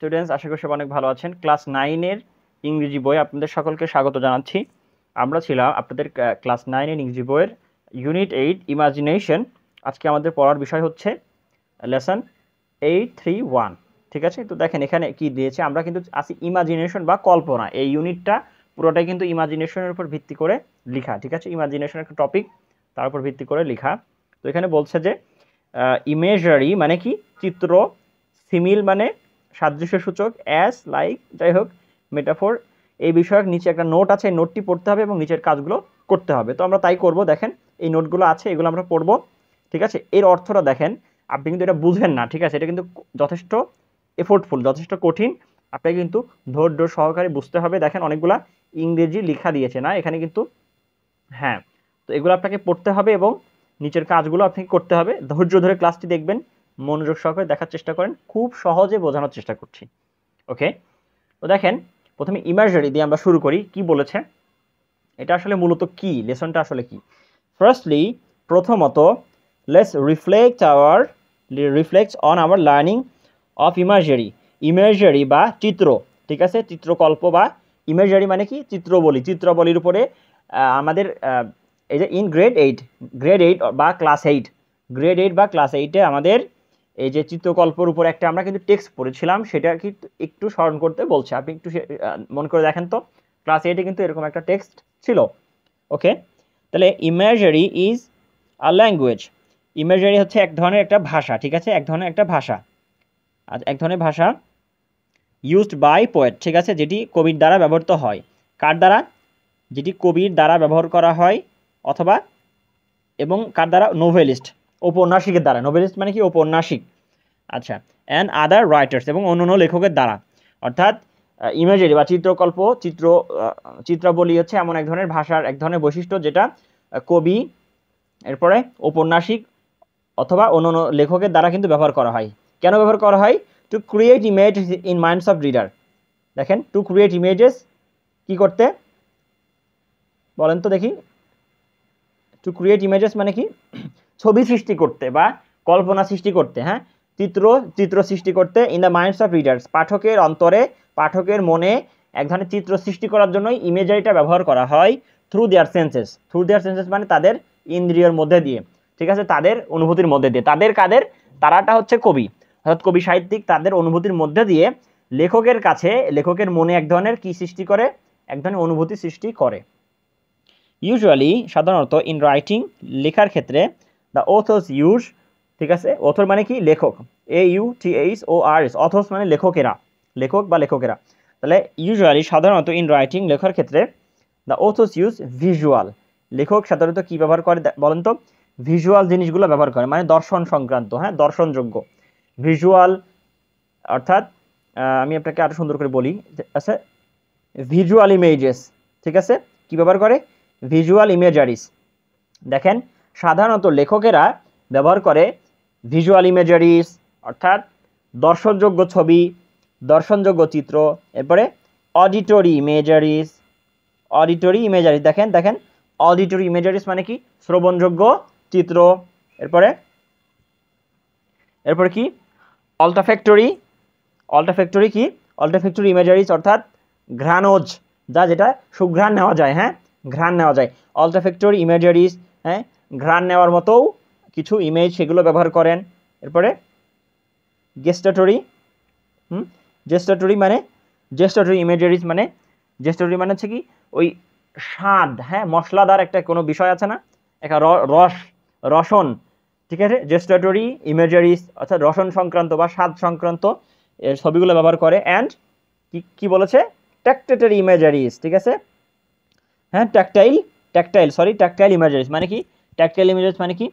Students, আশা করি সবাই অনেক ভালো আছেন। ক্লাস 9 এর ইংরেজি বই আপনাদের সকলকে স্বাগত জানাচ্ছি। আমরা ছিলাম আপনাদের ক্লাস 9 এর ইংরেজি বইয়ের ইউনিট 8 ইমাজিনেশন। আজকে আমাদের পড়ার বিষয় হচ্ছে লেসন 831। ঠিক আছে, তো দেখেন এখানে কি দিয়েছে। আমরা কিন্তু আছি ইমাজিনেশন বা কল্পনা। এই ইউনিটটা পুরোটাই কিন্তু ইমাজিনেশনের উপর ভিত্তি করে লেখা। ঠিক আছে, ইমাজিনেশন একটা টপিক, তার উপর ভিত্তি করে লেখা। তো এখানে বলছে যে ইমেজারি মানে কি চিত্র, সিমিল মানে সাদৃশ্য সূচক, অ্যাস লাইক যাই হোক মেটাফোর, এই বিষয়ক নিচে একটা নোট আছে। এই নোটটি পড়তে হবে এবং নিচের কাজগুলো করতে হবে। তো আমরা তাই করব। দেখেন এই নোটগুলো আছে, এগুলো আমরা পড়বো। ঠিক আছে, এর অর্থটা দেখেন, আপনি কিন্তু এটা বুঝেন না। ঠিক আছে, এটা কিন্তু যথেষ্ট এফোর্টফুল, যথেষ্ট কঠিন। আপনাকে কিন্তু ধৈর্য সহকারে বুঝতে হবে। দেখেন অনেকগুলা ইংরেজি লেখা দিয়েছে না এখানে কিন্তু। হ্যাঁ, তো এগুলো আপনাকে পড়তে হবে এবং নিচের কাজগুলো আপনাকে করতে হবে। ধৈর্য ধরে ক্লাসটি দেখবেন, মনোযোগ সহকারে দেখার চেষ্টা করেন। খুব সহজে বোঝানোর চেষ্টা করছি। ওকে, তো দেখেন প্রথমে ইমাজারি দিয়ে আমরা শুরু করি। কি বলেছে, এটা আসলে মূলত কি, লেসনটা আসলে কি। ফার্স্টলি, প্রথমত, let's reflect on our learning of ইমাজারি। ইমাজারি বা চিত্র, ঠিক আছে, চিত্রকল্প বা ইমাজারি মানে কি চিত্রবলী। চিত্রবলীর উপরে আমাদের এই যে ইন গ্রেড এইট বা ক্লাস 8-এ আমাদের এই যে চিত্রকল্পের উপর একটা আমরা কিন্তু টেক্সট পড়েছিলাম, সেটা কিন্তু একটু স্মরণ করতে বলছে। আপনি একটু মনে করে দেখেন তো, ক্লাস 8-এ কিন্তু এরকম একটা টেক্সট ছিল। ওকে, তাহলে ইমাজারি ইজ আ ল্যাঙ্গুয়েজ। ইমাজারি হচ্ছে এক ধরনের একটা ভাষা। ঠিক আছে, এক ধরনের একটা ভাষা, এক ধরনের ভাষা ইউজড বাই পোয়েট। ঠিক আছে, যেটি কবির দ্বারা ব্যবহৃত হয়। কার দ্বারা? যেটি কবির দ্বারা ব্যবহার করা হয়, অথবা এবং কার দ্বারা? নোভেলিস্ট, ঔপন্যাসিকের দ্বারা। নোভেলিস্ট মানে কি ঔপন্যাসিক। আচ্ছা, অ্যান্ড আদার রাইটার্স, এবং অন্যান্য লেখকের দ্বারা। অর্থাৎ ইমেজারি বা চিত্রকল্প, চিত্রাবলী হচ্ছে এমন এক ধরনের ভাষার এক ধরনের বৈশিষ্ট্য যেটা কবি, এরপরে ঔপন্যাসিক অথবা অন্যান্য লেখকের দ্বারা কিন্তু ব্যবহার করা হয়। কেন ব্যবহার করা হয়? To create image in minds of reader. দেখেন, টু ক্রিয়েট ইমেজেস, কি করতে বলেন তো দেখি। টু ক্রিয়েট ইমেজেস মানে কি ছবি সৃষ্টি করতে বা কল্পনা সৃষ্টি করতে। হ্যাঁ, চিত্র সৃষ্টি করতে in the minds of readers, পাঠকের অন্তরে, পাঠকের মনে এক ধরনের চিত্র সৃষ্টি করার জন্যই ইমেজারিটা ব্যবহার করা হয়। থ্রু দেয়ার সেন্সেস মানে তাদের ইন্দ্রিয়ের মধ্যে দিয়ে। ঠিক আছে, তাদের অনুভূতির মধ্যে দিয়ে। কাদের? তারাটা হচ্ছে কবি, অর্থাৎ কবি সাহিত্যিক। তাদের অনুভূতির মধ্যে দিয়ে লেখকের কাছে, লেখকের মনে এক ধরনের কি সৃষ্টি করে? এক ধরনের অনুভূতি সৃষ্টি করে। ইউজুয়ালি, সাধারণত, ইন রাইটিং, লেখার ক্ষেত্রে, দ্য অথর্স ইউজ, ঠিক আছে, অথর মানে কি লেখক, AUTHORS, অথর্স মানে লেখকেরা, লেখক বা লেখকেরা। তাহলে ইউজুয়ালি, সাধারণত, ইন রাইটিং, লেখার ক্ষেত্রে, দ্য অথর্স ইউজ ভিজুয়াল, লেখক সাধারণত কি ব্যবহার করে বলেন তো? ভিজুয়াল জিনিসগুলো ব্যবহার করে, মানে দর্শন সংক্রান্ত, হ্যাঁ, দর্শনযোগ্য ভিজুয়াল। অর্থাৎ আমি আপনাকে আরো সুন্দর করে বলি, আচ্ছা, ভিজুয়াল ইমেজেস। ঠিক আছে, কি ব্যবহার করে? ভিজুয়াল ইমেজারিস। দেখেন, সাধারণত লেখকেরা ব্যবহার করে ভিজুয়াল ইমেজারিস, অর্থাৎ দর্শনযোগ্য ছবি, দর্শনযোগ্য চিত্র। এরপরে অডিটরি ইমেজারিস, দেখেন অডিটরি ইমেজারিস মানে কি শ্রবণযোগ্য চিত্র। এরপরে কি? অলফ্যাক্টরি কি? অলফ্যাক্টরি ইমেজারিস, অর্থাৎ ঘ্রাণজ, যেটা সুঘ্রাণ নেওয়া যায়। হ্যাঁ, ঘ্রাণ নেওয়া যায়। অলফ্যাক্টরি ইমেজারিস, হ্যাঁ, ঘ্রাণ নেওয়ার মতোও কিছু ইমেজ, সেগুলো ব্যবহার করেন। এরপরে গেস্টাটরি ইমেজারিস মানে হচ্ছে কি ওই স্বাদ, হ্যাঁ, মশলাদার একটা কোনো বিষয় আছে না, একটা রসন। ঠিক আছে, জেস্টাটরি ইমেজারিস অর্থাৎ রসন সংক্রান্ত বা স্বাদ সংক্রান্ত ছবিগুলো ব্যবহার করে। অ্যান্ড কি বলেছে? ট্যাকটাইল ইমেজারিস। ঠিক আছে, হ্যাঁ, ট্যাকটাইল ইমেজারিস মানে কি? ট্যাকটাইল ইমেজারিস মানে কি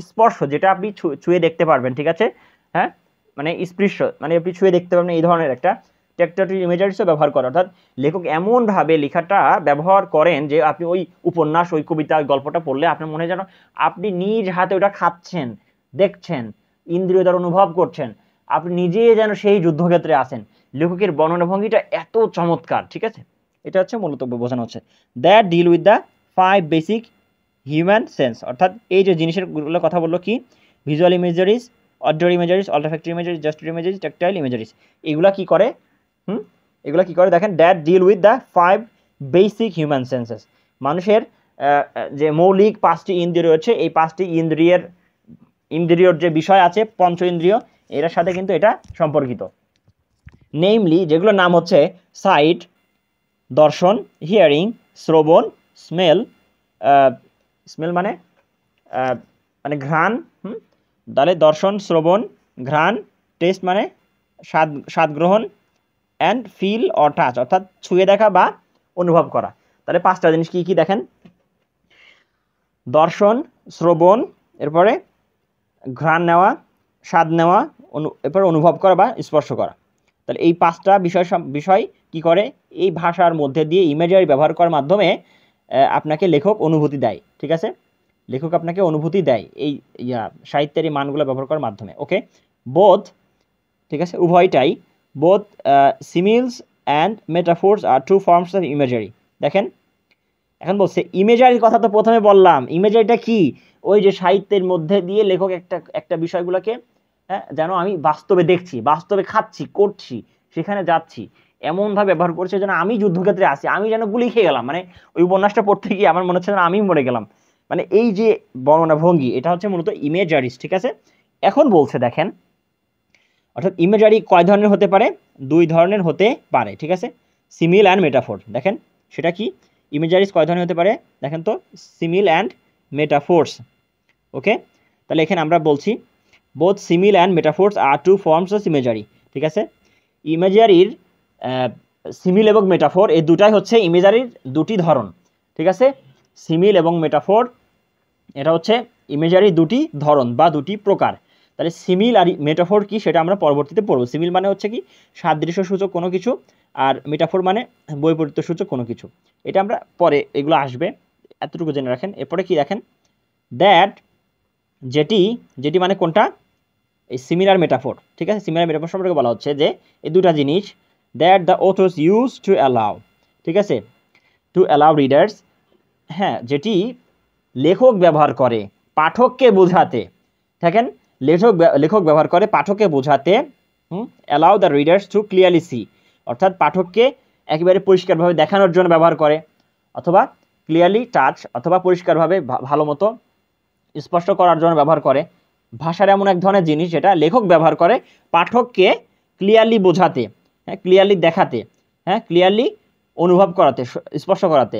স্পর্শ, যেটা আপনি ছুঁয়ে দেখতে পারবেন। ঠিক আছে, হ্যাঁ, মানে স্পৃশ্য মানে আপনি ছুঁয়ে দেখতে পারবেন, এই ধরনের একটা ট্যাকটাইল ইমেজারিসও ব্যবহার করে। অর্থাৎ লেখক এমনভাবে লেখাটা ব্যবহার করেন যে আপনি ওই উপন্যাস, ওই কবিতা, ওই গল্পটা পড়লে আপনার মনে হয় যেন আপনি নিজ হাতে ওটা খাচ্ছেন, দেখছেন, ইন্দ্রিয় দ্বারা অনুভব করছেন, আপনি নিজে যেন সেই যুদ্ধক্ষেত্রে আছেন। লেখকের বর্ণনা ভঙ্গিটা এত চমৎকার। ঠিক আছে, এটা হচ্ছে মূলত বোঝানো হচ্ছে। That deal with the 5 basic human sense, অর্থাৎ এই যে জিনিসের কথা বললো কি, visual imageries, auditory imageries, olfactory imageries, gustatory imageries, tactile imageries. এগুলা কি করে? এগুলা কি করে দেখেন, that deal with the 5 basic human senses. মানুষের যে মৌলিক 5টি ইন্দ্রিয় রয়েছে, এই 5টি ইন্দ্রিয়র যে বিষয় আছে, পঞ্চ ইন্দ্রিয়, এর সাথে কিন্তু এটা সম্পর্কিত। নেমলি, যেগুলোর নাম হচ্ছে সাইট, দর্শন, হিয়ারিং, শ্রবণ, স্মেল, স্মেল মানে মানে ঘ্রাণ, তাহলে দর্শন, শ্রবণ, ঘ্রাণ, টেস্ট মানে স্বাদ গ্রহণ, অ্যান্ড ফিল অর টাচ অর্থাৎ ছুঁয়ে দেখা বা অনুভব করা। তাহলে 5টা জিনিস কি কি দেখেন, দর্শন, শ্রবণ, এরপরে ঘ্রাণ নেওয়া, স্বাদ নেওয়া, এরপরে অনুভব করা বা স্পর্শ করা। তাহলে এই 5টা বিষয় কি করে, এই ভাষার মধ্যে দিয়ে ইমেজারি ব্যবহার করার মাধ্যমে আপনাকে লেখক অনুভূতি দেয়। ঠিক আছে, লেখক আপনাকে অনুভূতি দেয় এই সাহিত্যের এই মানগুলো ব্যবহার করার মাধ্যমে। ওকে, বোথ, ঠিক আছে, উভয়টাই, বোথ সিমিলস অ্যান্ড মেটাফোর্স আর 2 ফর্মস অফ ইমেজারি। দেখেন এখন বলছে ইমেজারির কথা তো প্রথমে বললাম, ইমেজারিটা কি, ওই যে সাহিত্যের মধ্যে দিয়ে লেখক একটা বিষয়গুলোকে যেন আমি বাস্তবে দেখছি, বাস্তবে খাচ্ছি, করছি, সেখানে যাচ্ছি, এমনভাবে ব্যবহার করছে যেন আমি যুদ্ধক্ষেত্রে আছি, আমি যেন গুলি খেয়ে গেলাম। মানে ওই উপন্যাসটা পড়তে গিয়ে আমার মনে হচ্ছে যেন আমি মরে গেলাম। মানে এই যে বর্ণনা ভঙ্গি, এটা হচ্ছে মূলত ইমেজারিস। ঠিক আছে, এখন বলছে দেখেন, অর্থাৎ ইমেজারি কয় ধরনের হতে পারে? 2 ধরনের হতে পারে। ঠিক আছে, সিমিল অ্যান্ড মেটাফোর। দেখেন সেটা কি, ইমেজারিস কয় ধরনের হতে পারে দেখেন তো, সিমিল অ্যান্ড মেটাফোর্স। ওকে, তাহলে এখানে আমরা বলছি বোথ সিমিল অ্যান্ড মেটাফোর্স আর 2 ফর্মস অফ ইমেজারি। ঠিক আছে, ইমেজারির সিমিল এবং মেটাফোর এই দুটাই হচ্ছে ইমেজারির 2টি ধরন। ঠিক আছে, সিমিল এবং মেটাফোর এটা হচ্ছে ইমেজারির 2টি ধরন বা 2টি প্রকার। তাহলে সিমিল আর মেটাফোর কি সেটা আমরা পরবর্তীতে পড়ব। সিমিল মানে হচ্ছে কি সাদৃশ্য সূচক কোনো কিছু, আর মেটাফোর মানে বৈপরীত্য সূচক কোনো কিছু। এটা আমরা পরে এগুলো আসবে, এতটুকু জেনে রাখেন। এরপরে কি দেখেন, দ্যাট, যেটি মানে কোনটা, এই সিমিলার মেটাফোর। ঠিক আছে, সিমিলার মেটাফোর সম্পর্কে বলা হচ্ছে যে এই 2টা জিনিস, that the author's use to allow, ঠিক আছে, টু অ্যালাউ রিডার্স, হ্যাঁ, যেটি লেখক ব্যবহার করে পাঠককে বোঝাতে। দেখেন লেখক ব্যবহার করে পাঠককে বোঝাতে, allow the readers to clearly see, অর্থাৎ পাঠককে একেবারে পরিষ্কারভাবে দেখানোর জন্য ব্যবহার করে, অথবা ক্লিয়ারলি টাচ অথবা পরিষ্কারভাবে ভালো মতো স্পষ্ট করার জন্য ব্যবহার করে। ভাষার এমন এক ধরনের জিনিস যেটা লেখক ব্যবহার করে পাঠককে ক্লিয়ারলি বোঝাতে, হ্যাঁ, ক্লিয়ারলি দেখাতে, হ্যাঁ, ক্লিয়ারলি অনুভব করাতে, স্পষ্ট করাতে,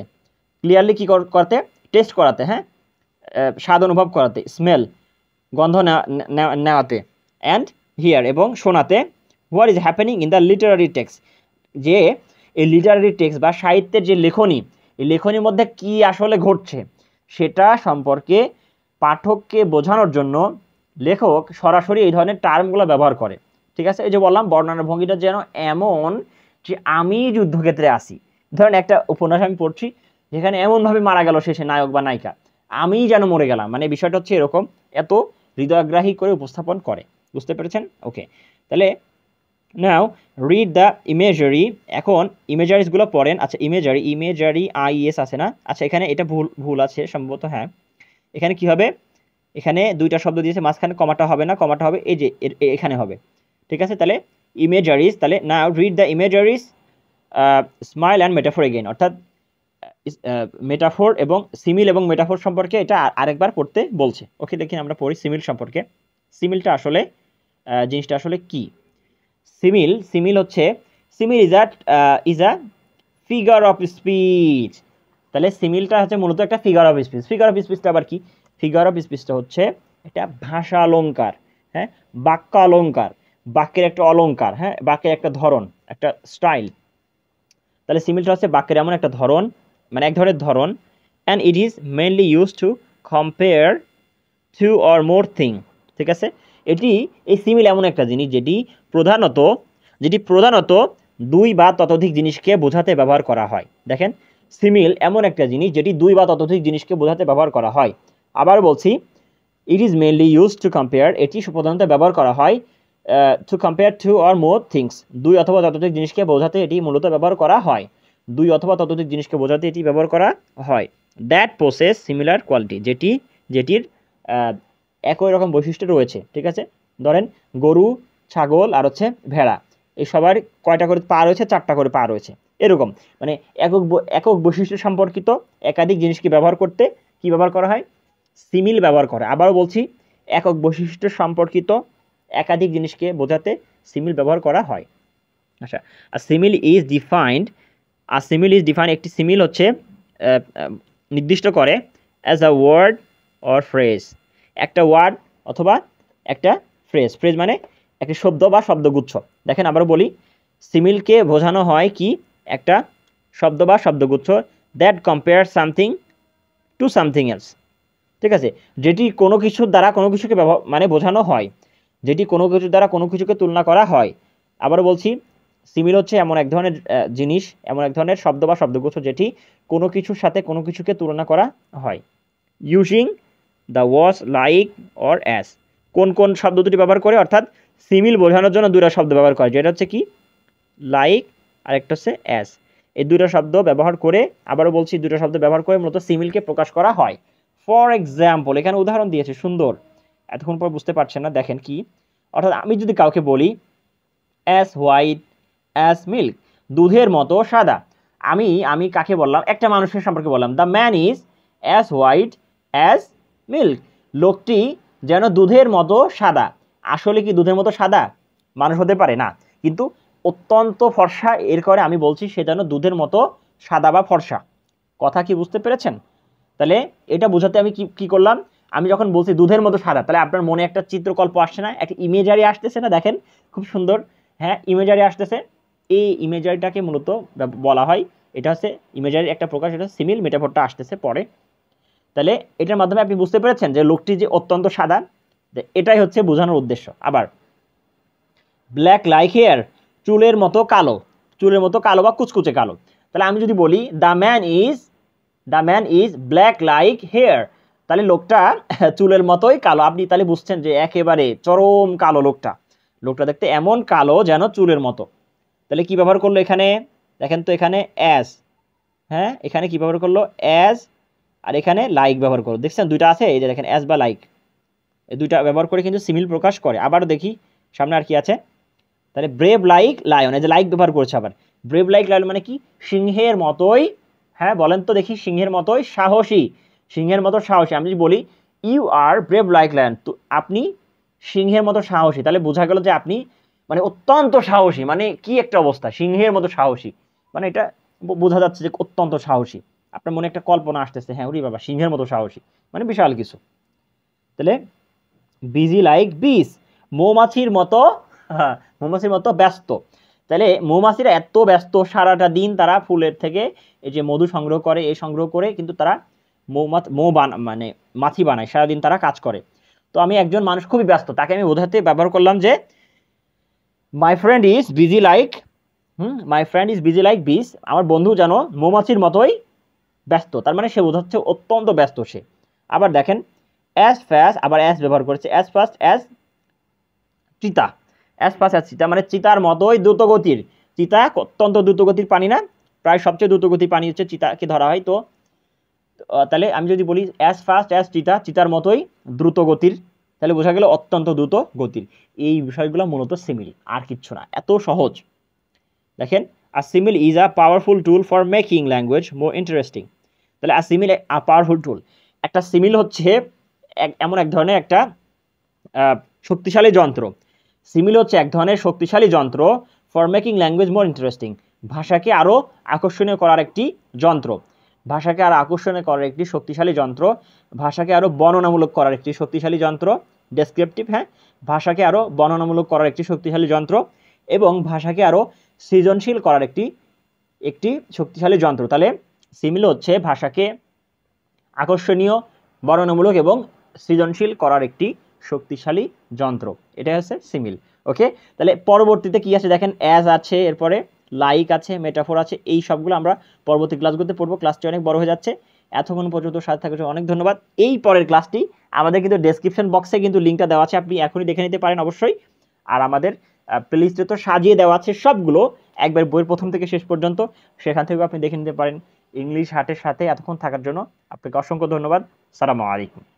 ক্লিয়ারলি কি করতে, টেস্ট করাতে, হ্যাঁ, স্বাদ অনুভব করাতে, স্মেল গন্ধ নেওয়াতে, অ্যান্ড হিয়ার এবং শোনাতে, what is happening in the Literary text, যে এই লিটারারি টেক্সট বা সাহিত্যের যে লেখনী, এই লেখনীর মধ্যে কি আসলে ঘটছে সেটা সম্পর্কে পাঠককে বোঝানোর জন্য লেখক সরাসরি এই ধরনের টার্মগুলো ব্যবহার করে। ঠিক আছে, এই যে বললাম বর্ণনা ভঙ্গিটা যেন এমন যে আমি যুদ্ধক্ষেত্রে আসি। ধরেন একটা উপন্যাস আমি পড়ছি, যেখানে এমনভাবে মারা গেল শেষে নায়ক বা নায়িকা, আমি যেন মরে গেলাম, মানে বিষয়টা হচ্ছে এরকম, এত হৃদয়গ্রাহী করে উপস্থাপন করে। বুঝতে পেরেছেন? ওকে, তাহলে নাও রিড দ্য ইমেজারি। এখন ইমেজারিসগুলো পড়েন। আচ্ছা, ইমেজারি IES আছে না? আচ্ছা, এখানে এটা ভুল আছে সম্ভবত। হ্যাঁ, এখানে কি হবে, এখানে 2টা শব্দ দিয়েছে, মাঝখানে কমাটা হবে না, কমাটা হবে এই যে এখানে হবে। ঠিক আছে, তাহলে ইমেজারিস, তাহলে now read the imageries smile and metaphor again, অর্থাৎ মেটাফোর এবং সিমিল এবং মেটাফোর সম্পর্কে এটা আরেকবার পড়তে বলছে। ওকে, দেখি আমরা পড়ি সিমিল সম্পর্কে। সিমিলটা আসলে জিনিসটা আসলে কি? সিমিল হচ্ছে, simile is a figure of speech. তাহলে সিমিলটা হচ্ছে মূলত একটা figure of speech. Figure of স্পিচটা আবার কি? ফিগার অফ স্পিচটা হচ্ছে এটা ভাষা অলঙ্কার, হ্যাঁ, বাক্য অলঙ্কার, বাক্যের একটা অলঙ্কার, হ্যাঁ, বাক্যের একটা ধরন, একটা স্টাইল। তাহলে সিমিলটা হচ্ছে বাক্যের এমন একটা ধরন, মানে এক ধরনের ধরন, and it is mainly use to compare 2 or more thing. ঠিক আছে, এই সিমিল এমন একটা জিনিস যেটি প্রধানত 2 বা ততোধিক জিনিসকে বোঝাতে ব্যবহার করা হয়। দেখেন, সিমিল এমন একটা জিনিস যেটি 2 বা ততোধিক জিনিসকে বোঝাতে ব্যবহার করা হয়। আবার বলছি, it is mainly use to compare, এটি প্রধানত ব্যবহার করা হয় to compare 2 or more things, 2 অথবা ততোধিক জিনিসকে বোঝাতে এটি মূলত ব্যবহার করা হয়। 2 অথবা ততোধিক জিনিসকে বোঝাতে এটি ব্যবহার করা হয়। দ্যাট পোসেস সিমিলার কোয়ালিটি, যেটির একই রকম বৈশিষ্ট্য রয়েছে। ঠিক আছে, ধরেন গরু, ছাগল আর হচ্ছে ভেড়া, এই সবার কয়টা করে পা রয়েছে? 4টা করে পা রয়েছে। এরকম মানে একক বৈশিষ্ট্য সম্পর্কিত একাধিক জিনিসকে ব্যবহার করতে কি ব্যবহার করা হয়? সিমিল ব্যবহার করে। আবারও বলছি, একক বৈশিষ্ট্য সম্পর্কিত একাধিক জিনিসকে বোঝাতে সিমিল ব্যবহার করা হয়। আচ্ছা, আর সিমিল ইজ ডিফাইন্ড, একটি সিমিল হচ্ছে নির্দিষ্ট করে as a word or phrase, একটা ওয়ার্ড অথবা একটা ফ্রেজ মানে একটি শব্দ বা শব্দগুচ্ছ। দেখেন আবার বলি, সিমিলকে বোঝানো হয় কি? একটা শব্দ বা শব্দগুচ্ছ that compare something to something else, ঠিক আছে, যেটি কোনো কিছুর দ্বারা কোনো কিছুকে মানে বোঝানো হয়, যেটি কোনো কিছুর দ্বারা কোনো কিছুকে তুলনা করা হয়। আবারও বলছি, সিমিল হচ্ছে এমন এক ধরনের জিনিস, এমন এক ধরনের শব্দ বা শব্দগুচ্ছ যেটি কোনো কিছুর সাথে কোনো কিছুকে তুলনা করা হয়। Using the was, like or as, কোন কোন শব্দ দুটি ব্যবহার করে? অর্থাৎ সিমিল বোঝানোর জন্য দুটো শব্দ ব্যবহার করে, যেটা হচ্ছে কি? লাইক আর একটা হচ্ছে অ্যাজ। এই দুটো শব্দ ব্যবহার করে, আবারও বলছি, দুটো শব্দ ব্যবহার করে মূলত সিমিলকে প্রকাশ করা হয়। ফর এক্সাম্পল, এখানে উদাহরণ দিয়েছে সুন্দর, এতক্ষণ পর বুঝতে পারছেন না, দেখেন কি? অর্থাৎ আমি যদি কাউকে বলি অ্যাজ হোয়াইট অ্যাজ মিল্ক, দুধের মতো সাদা, আমি কাকে বললাম? একটা মানুষের সম্পর্কে বললাম, the man is as white as milk, লোকটি যেন দুধের মতো সাদা। আসলে কি দুধের মতো সাদা মানুষ হতে পারে? না, কিন্তু অত্যন্ত ফর্সা, এর করে আমি বলছি সে যেন দুধের মতো সাদা বা ফর্সা। কথা কি বুঝতে পেরেছেন? তাহলে এটা বোঝাতে আমি কি করলাম? আমি যখন বলছি দুধের মতো সাদা, তাহলে আপনার মনে একটা চিত্রকল্প আসছে না? একটা ইমেজারি আসতেছে না? দেখেন খুব সুন্দর, হ্যাঁ, ইমেজারি আসতেছে। এই ইমেজারিটাকে মূলত বলা হয়, এটা হচ্ছে ইমেজারির একটা প্রকাশ, এটা সিমিল, মেটাফোরটা আসতেছে পরে। তাহলে এটার মাধ্যমে আপনি বুঝতে পেরেছেন যে লোকটি যে অত্যন্ত সাদা, এটাই হচ্ছে বোঝানোর উদ্দেশ্য। আবার ব্ল্যাক লাইক হেয়ার, চুলের মতো কালো, চুলের মতো কালো বা কুচকুচে কালো। তাহলে আমি যদি বলি the man is black like hair, তাহলে লোকটা চুলের মতোই কালো। আপনি তাহলে বুঝছেন যে একেবারে চরম কালো লোকটা দেখতে এমন কালো যেন চুলের মতো। তাহলে কি ব্যবহার করলো এখানে? দেখেন তো, এখানে অ্যাজ, হ্যাঁ, এখানে কি ব্যবহার করলো? অ্যাজ, আর এখানে লাইক ব্যবহার করলো। দেখছেন দুইটা আছে, এই যে দেখেন অ্যাজ বা লাইক, এই দুইটা ব্যবহার করে কিন্তু সিমিল প্রকাশ করে। আবার দেখি সামনে আর কি আছে। তাহলে ব্রেভ লাইক লায়ন, এই যে লাইক ব্যবহার করেছে। আবার ব্রেভ লাইক লায়ন মানে কি? সিংহের মতোই, হ্যাঁ বলেন তো দেখি, সিংহের মতোই সাহসী, সিংহের মতো সাহসী। আমি যদি বলি you are brave like lion, তো আপনি সিংহের মতো সাহসী, তাহলে বোঝা গেল যে আপনি মানে অত্যন্ত সাহসী, মানে কি একটা অবস্থা, সিংহের মতো সাহসী, মানে এটা বোঝা যাচ্ছে যে অত্যন্ত সাহসী। আপনার মনে একটা কল্পনা আসতেছে, হ্যাঁ ওরে বাবা সিংহের মতো সাহসী, মানে বিশাল কিছু। তাহলে বিজি লাইক বিস, মৌমাছির মতো, হ্যাঁ মৌমাছির মতো ব্যস্ত। তাহলে মৌমাছিরা এত ব্যস্ত, সারাটা দিন তারা ফুলের থেকে এই যে মধু সংগ্রহ করে, এই সংগ্রহ করে কিন্তু তারা মানে মাছি বানায়, সারাদিন তারা কাজ করে। তো আমি একজন মানুষ খুবই ব্যস্ত, তাকে আমি বোঝাতে ব্যবহার করলাম যে my friend is busy like বিস, আমার বন্ধু যেন মৌমাছির মতোই ব্যস্ত, তার মানে সে বোঝাচ্ছে অত্যন্ত ব্যস্ত সে। আবার দেখেন অ্যাজ ফাস্ট, আবার অ্যাজ ব্যবহার করেছে, অ্যাজ ফাস্ট অ্যাজ চিতা, মানে চিতার মতোই দ্রুতগতির। চিতা অত্যন্ত দ্রুতগতির প্রাণী না? প্রায় সবচেয়ে দ্রুতগতির প্রাণী হচ্ছে চিতাকে ধরা হয়। তো তাহলে আমি যদি বলি অ্যাজ ফাস্ট অ্যাজ চিতার মতোই দ্রুতগতির, তাহলে বোঝা গেল অত্যন্ত দ্রুত গতির। এই বিষয়গুলো মূলত সিমিল, আর কিচ্ছু না, এত সহজ। দেখেন, a simile is a powerful tool for making language more interesting. তাহলে আ সিমিল আ পাওয়ারফুল টুল, একটা সিমিল হচ্ছে এমন এক ধরনের একটা শক্তিশালী যন্ত্র। সিমিল হচ্ছে এক ধরনের শক্তিশালী যন্ত্র for making language more interesting, ভাষাকে আরও আকর্ষণীয় করার একটি যন্ত্র, ভাষাকে আরও আকর্ষণীয় করার একটি শক্তিশালী যন্ত্র, ভাষাকে আরও বর্ণনামূলক করার একটি শক্তিশালী যন্ত্র, ডেসক্রিপটিভ, হ্যাঁ, ভাষাকে আরও বর্ণনামূলক করার একটি শক্তিশালী যন্ত্র, এবং ভাষাকে আরও সৃজনশীল করার একটি শক্তিশালী যন্ত্র। তাহলে সিমিল হচ্ছে ভাষাকে আকর্ষণীয়, বর্ণনামূলক এবং সৃজনশীল করার একটি শক্তিশালী যন্ত্র, এটাই হচ্ছে সিমিল। ওকে, তাহলে পরবর্তীতে কি আছে দেখেন, অ্যাজ আছে, এরপরে লাইক আছে, মেটাফোর আছে, এই সবগুলো আমরা পরবর্তী ক্লাসগুলোতে পড়বো। ক্লাসটি অনেক বড় হয়ে যাচ্ছে, এতক্ষণ পর্যন্ত সাথে থাকার জন্য অনেক ধন্যবাদ। এই পরের ক্লাসটি আমাদের কিন্তু ডেসক্রিপশন বক্সে কিন্তু লিঙ্কটা দেওয়া আছে, আপনি এখনই দেখে নিতে পারেন অবশ্যই। আর আমাদের প্লেলিস্টে তো সাজিয়ে দেওয়া আছে সবগুলো, একবার বইয়ের প্রথম থেকে শেষ পর্যন্ত, সেখান থেকেও আপনি দেখে নিতে পারেন। ইংলিশ হাটের সাথে এতক্ষণ থাকার জন্য আপনাকে অসংখ্য ধন্যবাদ। আসসালামু আলাইকুম।